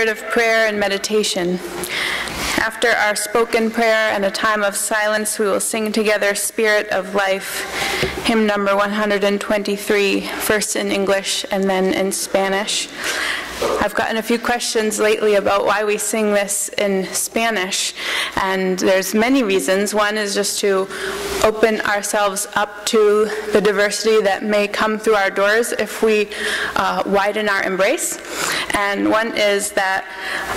spirit of prayer and meditation. After our spoken prayer and a time of silence, we will sing together Spirit of Life, hymn number 123, first in English and then in Spanish. I've gotten a few questions lately about why we sing this in Spanish, and there's many reasons. One is just to open ourselves up to the diversity that may come through our doors if we widen our embrace. And one is that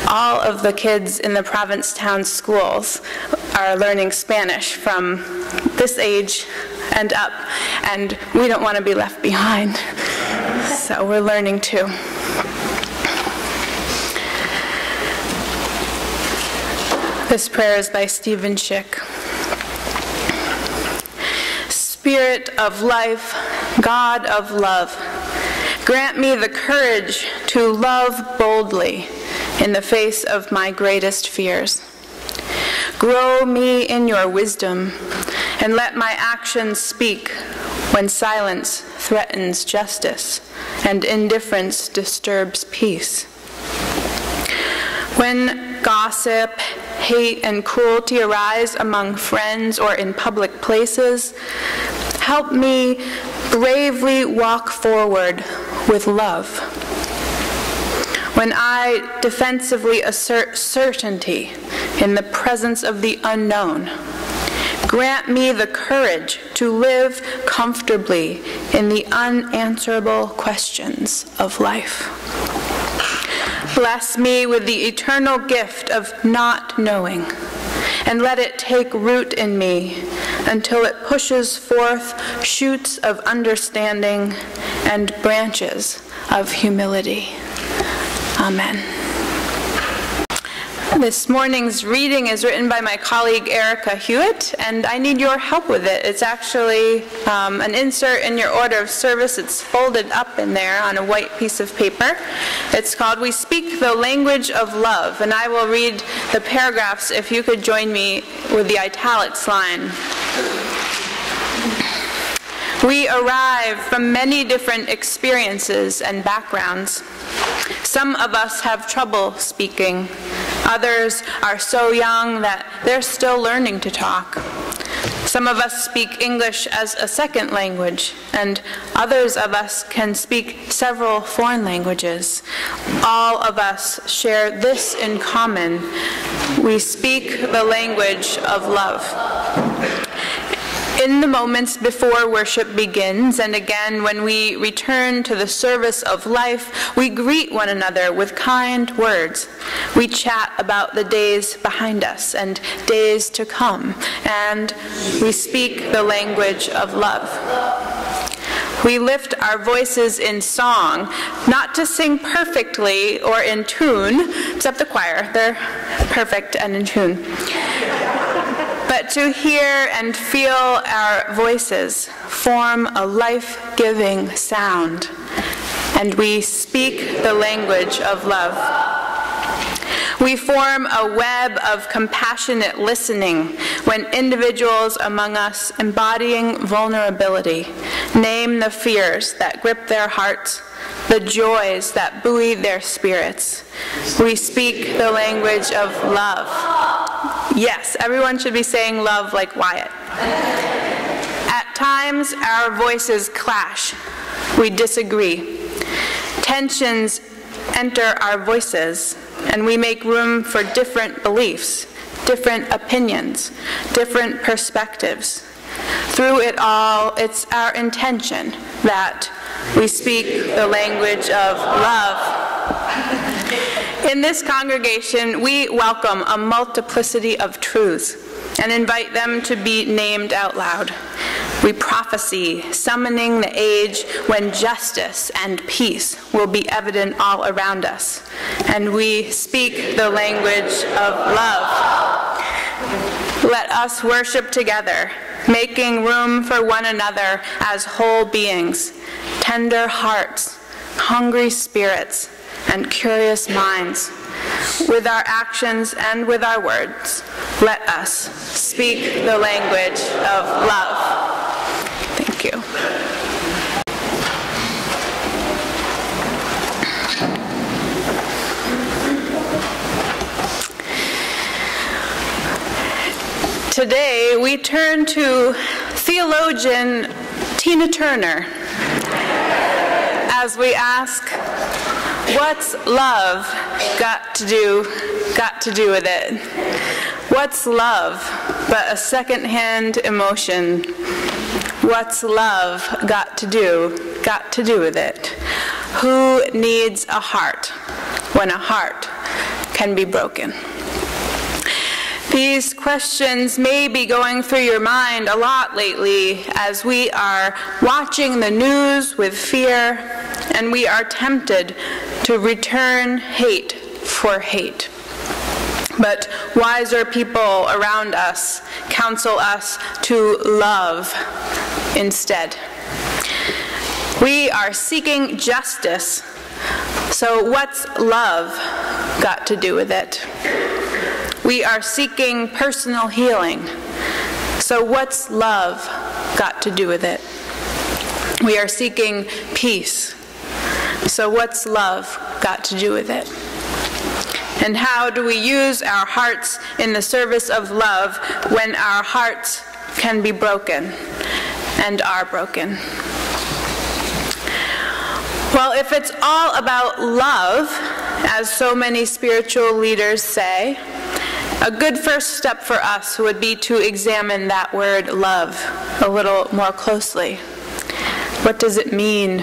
all of the kids in the Provincetown schools are learning Spanish from this age and up, and we don't want to be left behind. So we're learning too. This prayer is by Stephen Schick. Spirit of life, God of love, grant me the courage to love boldly in the face of my greatest fears. Grow me in your wisdom, and let my actions speak when silence threatens justice and indifference disturbs peace. When gossip, hate, and cruelty arise among friends or in public places, help me bravely walk forward with love. When I defensively assert certainty in the presence of the unknown, grant me the courage to live comfortably in the unanswerable questions of life. Bless me with the eternal gift of not knowing, and let it take root in me until it pushes forth shoots of understanding and branches of humility. Amen. This morning's reading is written by my colleague Erica Hewitt, and I need your help with it. It's actually an insert in your order of service. It's folded up in there on a white piece of paper. It's called We Speak the Language of Love, and I will read the paragraphs if you could join me with the italics line. We arrive from many different experiences and backgrounds. Some of us have trouble speaking. Others are so young that they're still learning to talk. Some of us speak English as a second language, and others of us can speak several foreign languages. All of us share this in common. We speak the language of love. In the moments before worship begins, and again when we return to the service of life, we greet one another with kind words. We chat about the days behind us and days to come, and we speak the language of love. We lift our voices in song, not to sing perfectly or in tune, except the choir, they're perfect and in tune, but to hear and feel our voices form a life-giving sound, and we speak the language of love. We form a web of compassionate listening when individuals among us embodying vulnerability name the fears that grip their hearts, the joys that buoy their spirits. We speak the language of love. Yes, everyone should be saying love like Wyatt. At times, our voices clash. We disagree. Tensions enter our voices, and we make room for different beliefs, different opinions, different perspectives. Through it all, it's our intention that we speak the language of love. In this congregation, we welcome a multiplicity of truths and invite them to be named out loud. We prophesy, summoning the age when justice and peace will be evident all around us. And we speak the language of love. Let us worship together, making room for one another as whole beings, tender hearts, hungry spirits, and curious minds. With our actions and with our words, let us speak the language of love. Thank you. today we turn to theologian Tina Turner as we ask, what's love got to do with it? What's love but a second-hand emotion? What's love got to do with it? Who needs a heart when a heart can be broken? These questions may be going through your mind a lot lately as we are watching the news with fear and we are tempted to return hate for hate. But wiser people around us counsel us to love instead. We are seeking justice, so what's love got to do with it? We are seeking personal healing, so what's love got to do with it? We are seeking peace, so what's love got to do with it? And how do we use our hearts in the service of love when our hearts can be broken and are broken? Well, if it's all about love, as so many spiritual leaders say, a good first step for us would be to examine that word love a little more closely. What does it mean?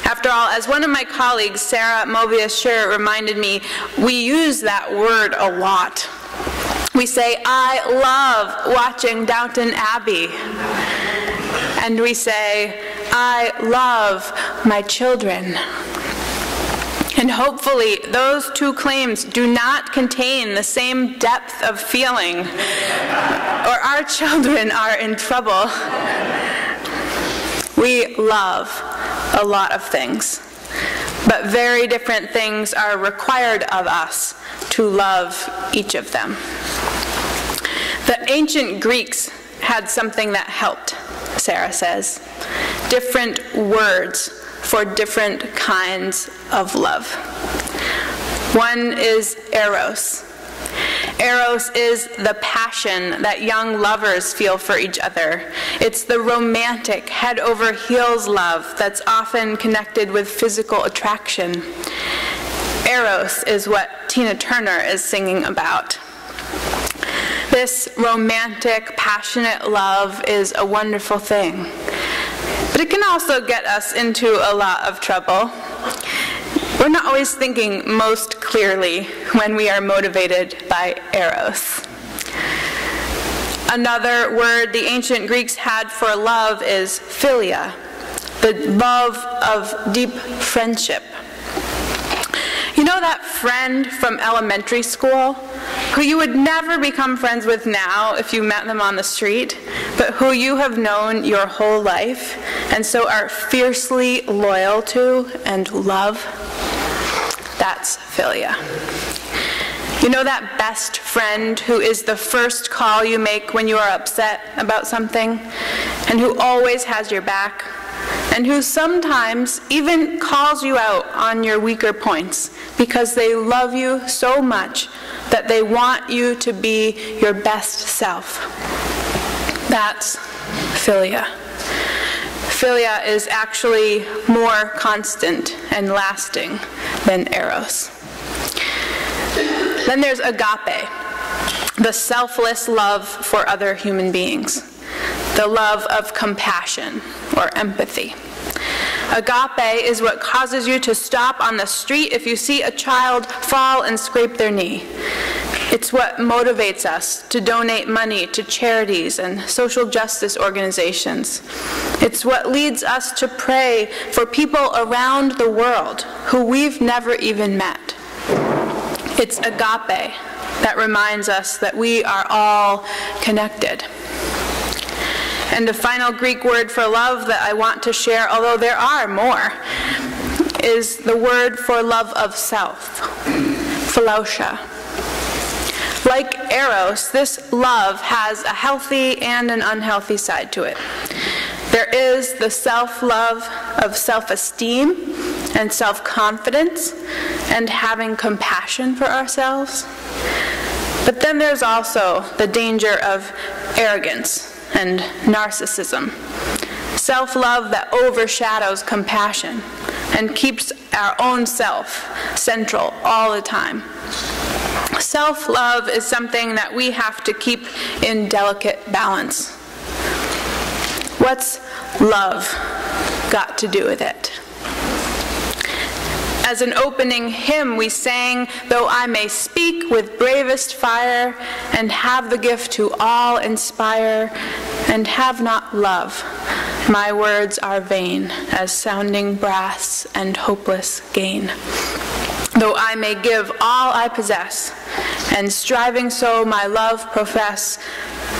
After all, as one of my colleagues, Sarah Movius-Schur, reminded me, we use that word a lot. We say, I love watching Downton Abbey. And we say, I love my children. And hopefully those two claims do not contain the same depth of feeling, or our children are in trouble. We love a lot of things, but very different things are required of us to love each of them. The ancient Greeks had something that helped, Sarah says. Different words for different kinds of love. One is eros. Eros is the passion that young lovers feel for each other. It's the romantic, head-over-heels love that's often connected with physical attraction. Eros is what Tina Turner is singing about. This romantic, passionate love is a wonderful thing. But it can also get us into a lot of trouble. We're not always thinking most clearly when we are motivated by eros. Another word the ancient Greeks had for love is philia, the love of deep friendship. You know that friend from elementary school who you would never become friends with now if you met them on the street, but who you have known your whole life and so are fiercely loyal to and love? That's philia. You know that best friend who is the first call you make when you are upset about something, and who always has your back, and who sometimes even calls you out on your weaker points because they love you so much that they want you to be your best self. That's philia. Philia is actually more constant and lasting than eros. Then there's agape, the selfless love for other human beings, the love of compassion or empathy. Agape is what causes you to stop on the street if you see a child fall and scrape their knee. It's what motivates us to donate money to charities and social justice organizations. It's what leads us to pray for people around the world who we've never even met. It's agape that reminds us that we are all connected. And the final Greek word for love that I want to share, although there are more, is the word for love of self, philosia. Like eros, this love has a healthy and an unhealthy side to it. There is the self-love of self-esteem and self-confidence and having compassion for ourselves. But then there's also the danger of arrogance and narcissism. Self-love that overshadows compassion and keeps our own self central all the time. Self-love is something that we have to keep in delicate balance. What's love got to do with it? As an opening hymn, we sang, "Though I may speak with bravest fire, and have the gift to all inspire, and have not love, my words are vain, as sounding brass and hopeless gain. Though I may give all I possess, and striving so my love profess,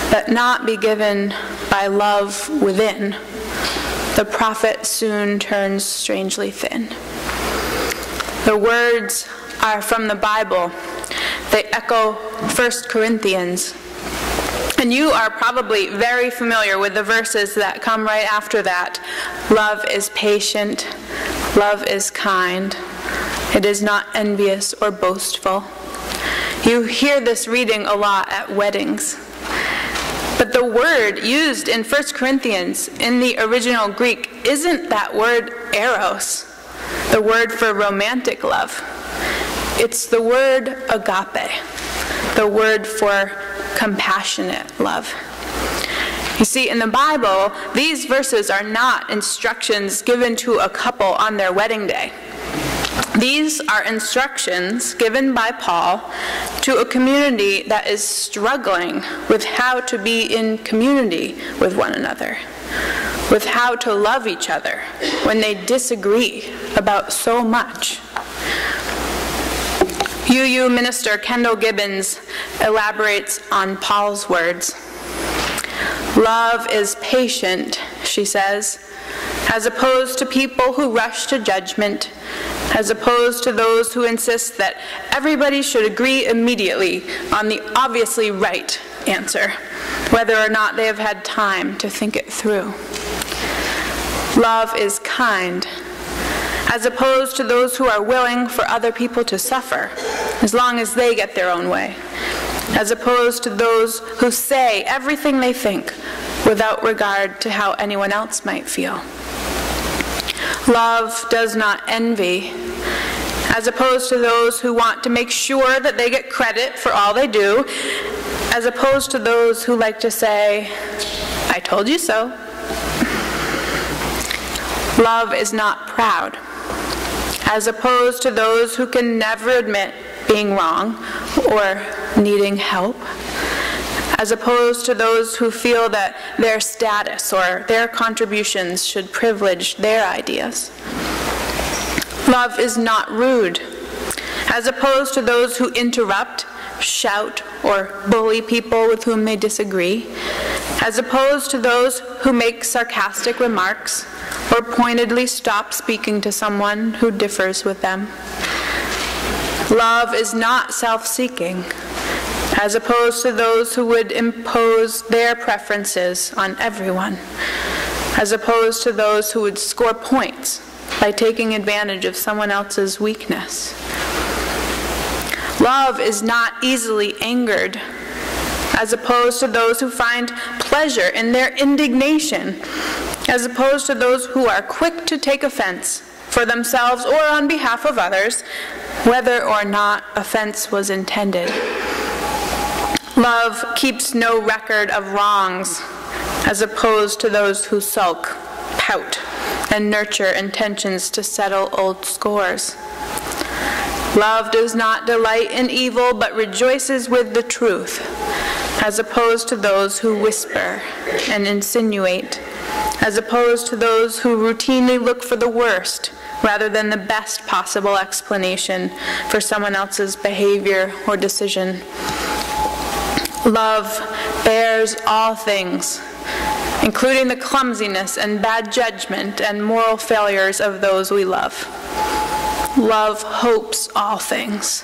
but not be given by love within, the prophet soon turns strangely thin." The words are from the Bible. They echo 1 Corinthians. And you are probably very familiar with the verses that come right after that. Love is patient. Love is kind. It is not envious or boastful. You hear this reading a lot at weddings. But the word used in 1 Corinthians in the original Greek isn't that word eros, the word for romantic love. It's the word agape, the word for compassionate love. You see, in the Bible, these verses are not instructions given to a couple on their wedding day. These are instructions given by Paul to a community that is struggling with how to be in community with one another, with how to love each other when they disagree about so much. UU minister Kendall Gibbons elaborates on Paul's words. "Love is patient," she says, "as opposed to people who rush to judgment, as opposed to those who insist that everybody should agree immediately on the obviously right answer, whether or not they have had time to think it through. Love is kind, as opposed to those who are willing for other people to suffer, as long as they get their own way, as opposed to those who say everything they think without regard to how anyone else might feel. Love does not envy, as opposed to those who want to make sure that they get credit for all they do, as opposed to those who like to say, 'I told you so.' Love is not proud, as opposed to those who can never admit being wrong or needing help, as opposed to those who feel that their status or their contributions should privilege their ideas. Love is not rude, as opposed to those who interrupt, shout, or bully people with whom they disagree, as opposed to those who make sarcastic remarks or pointedly stop speaking to someone who differs with them. Love is not self-seeking, as opposed to those who would impose their preferences on everyone, as opposed to those who would score points by taking advantage of someone else's weakness. Love is not easily angered, as opposed to those who find pleasure in their indignation, as opposed to those who are quick to take offense for themselves or on behalf of others, whether or not offense was intended. Love keeps no record of wrongs, as opposed to those who sulk, pout, and nurture intentions to settle old scores. Love does not delight in evil, but rejoices with the truth, as opposed to those who whisper and insinuate, as opposed to those who routinely look for the worst rather than the best possible explanation for someone else's behavior or decision. Love bears all things, including the clumsiness and bad judgment and moral failures of those we love. Love hopes all things,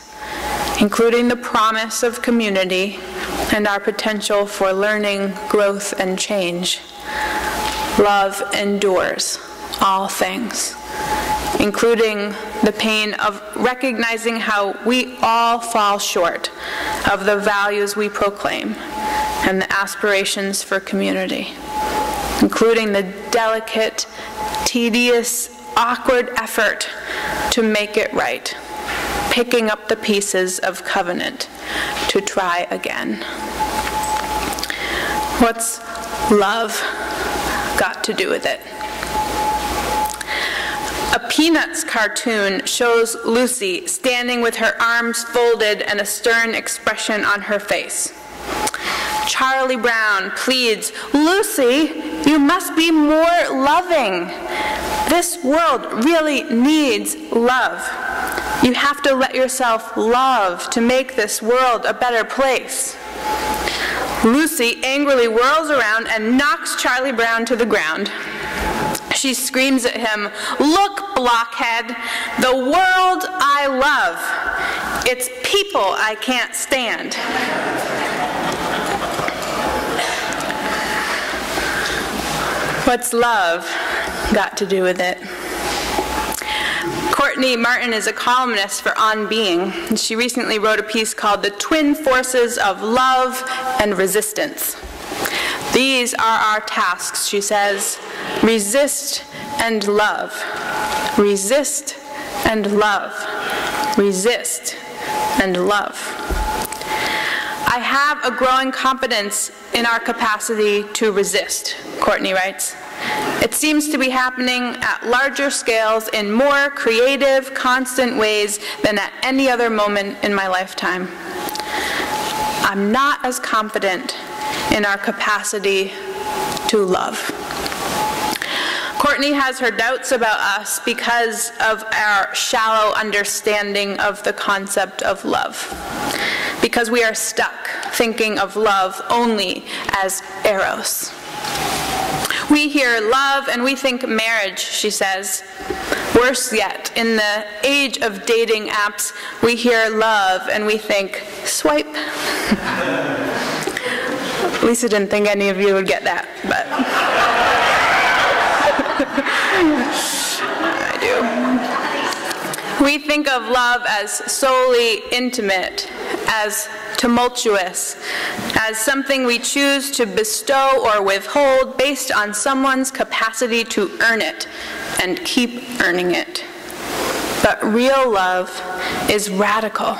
including the promise of community and our potential for learning, growth, and change. Love endures all things, including the pain of recognizing how we all fall short of the values we proclaim and the aspirations for community, including the delicate, tedious, awkward effort to make it right, picking up the pieces of covenant to try again. What's love got to do with it? A Peanuts cartoon shows Lucy standing with her arms folded and a stern expression on her face. Charlie Brown pleads, "Lucy, you must be more loving. This world really needs love. You have to let yourself love to make this world a better place." Lucy angrily whirls around and knocks Charlie Brown to the ground. She screams at him, "Look, blockhead, the world I love. It's people I can't stand." What's love got to do with it? Courtney Martin is a columnist for On Being, and she recently wrote a piece called "The Twin Forces of Love and Resistance." These are our tasks, she says: resist and love, resist and love, resist and love. I have a growing confidence in our capacity to resist, Courtney writes. It seems to be happening at larger scales in more creative, constant ways than at any other moment in my lifetime. I'm not as confident in our capacity to love. Courtney has her doubts about us because of our shallow understanding of the concept of love, because we are stuck thinking of love only as eros. We hear love and we think marriage, she says. Worse yet, in the age of dating apps, we hear love and we think swipe. Lisa didn't think any of you would get that, but I do. We think of love as solely intimate, as tumultuous, as something we choose to bestow or withhold based on someone's capacity to earn it and keep earning it. But real love is radical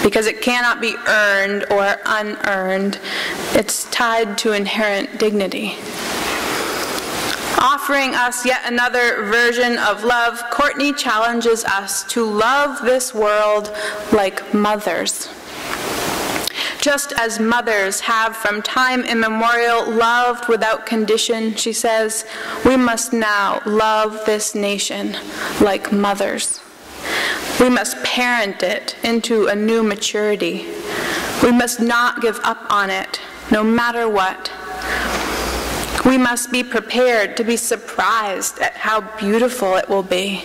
because it cannot be earned or unearned. It's tied to inherent dignity. Offering us yet another version of love, Courtney challenges us to love this world like mothers. Just as mothers have from time immemorial loved without condition, she says, we must now love this nation like mothers. We must parent it into a new maturity. We must not give up on it, no matter what. We must be prepared to be surprised at how beautiful it will be.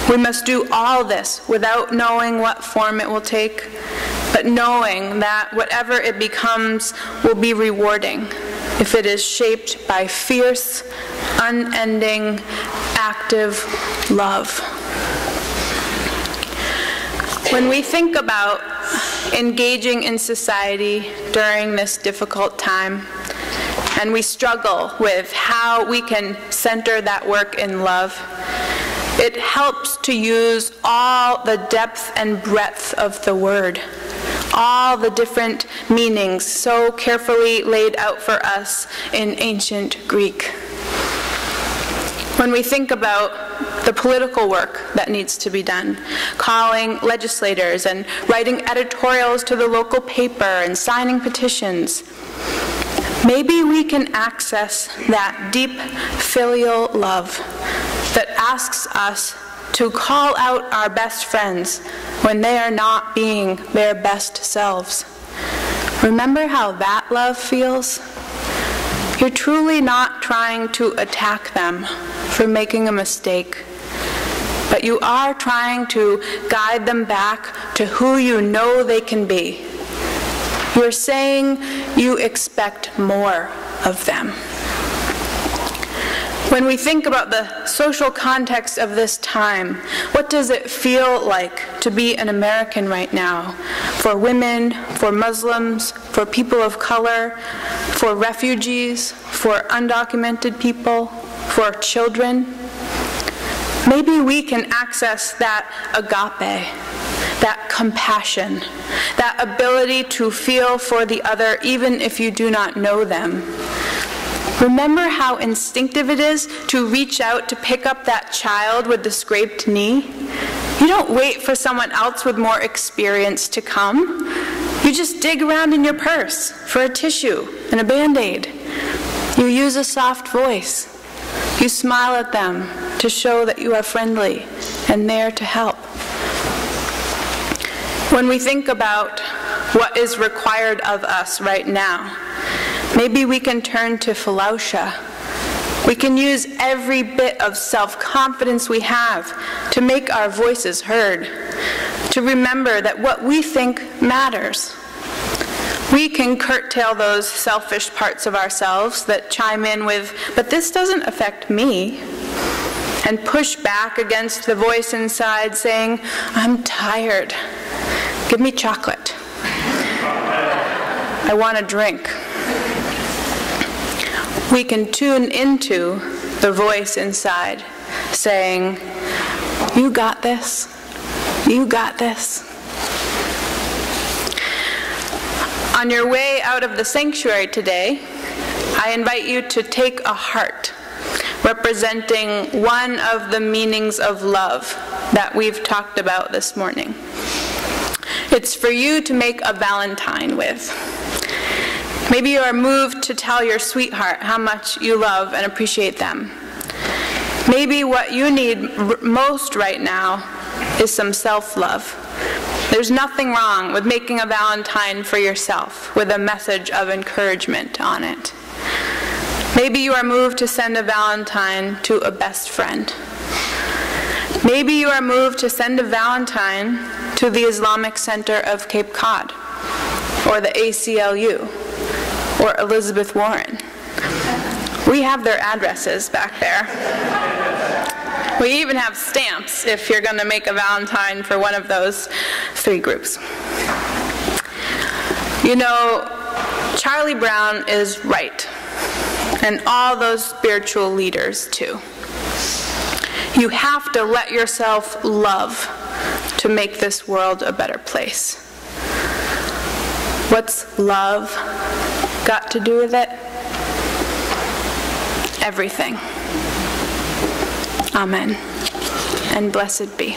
We must do all this without knowing what form it will take, but knowing that whatever it becomes will be rewarding if it is shaped by fierce, unending, active love. When we think about engaging in society during this difficult time, and we struggle with how we can center that work in love, it helps to use all the depth and breadth of the word, all the different meanings so carefully laid out for us in ancient Greek. When we think about the political work that needs to be done, calling legislators and writing editorials to the local paper and signing petitions, maybe we can access that deep filial love that asks us to call out our best friends when they are not being their best selves. Remember how that love feels? You're truly not trying to attack them for making a mistake, but you are trying to guide them back to who you know they can be. You're saying you expect more of them. When we think about the social context of this time, what does it feel like to be an American right now? For women, for Muslims, for people of color, for refugees, for undocumented people, for children? Maybe we can access that agape, that compassion, that ability to feel for the other even if you do not know them. Remember how instinctive it is to reach out to pick up that child with the scraped knee? You don't wait for someone else with more experience to come. You just dig around in your purse for a tissue and a Band-Aid. You use a soft voice. You smile at them to show that you are friendly and there to help. When we think about what is required of us right now, maybe we can turn to Fallujah. We can use every bit of self-confidence we have to make our voices heard, to remember that what we think matters. We can curtail those selfish parts of ourselves that chime in with, "But this doesn't affect me," and push back against the voice inside saying, "I'm tired. Give me chocolate. I want a drink." We can tune into the voice inside saying, "You got this. You got this." On your way out of the sanctuary today, I invite you to take a heart representing one of the meanings of love that we've talked about this morning. It's for you to make a Valentine with. Maybe you are moved to tell your sweetheart how much you love and appreciate them. Maybe what you need most right now is some self-love. There's nothing wrong with making a Valentine for yourself with a message of encouragement on it. Maybe you are moved to send a Valentine to a best friend. Maybe you are moved to send a Valentine to the Islamic Center of Cape Cod, or the ACLU, or Elizabeth Warren. We have their addresses back there. We even have stamps if you're going to make a Valentine for one of those three groups. You know, Charlie Brown is right, and all those spiritual leaders too. You have to let yourself love to make this world a better place. What's love got to do with it? Everything. Amen. And blessed be.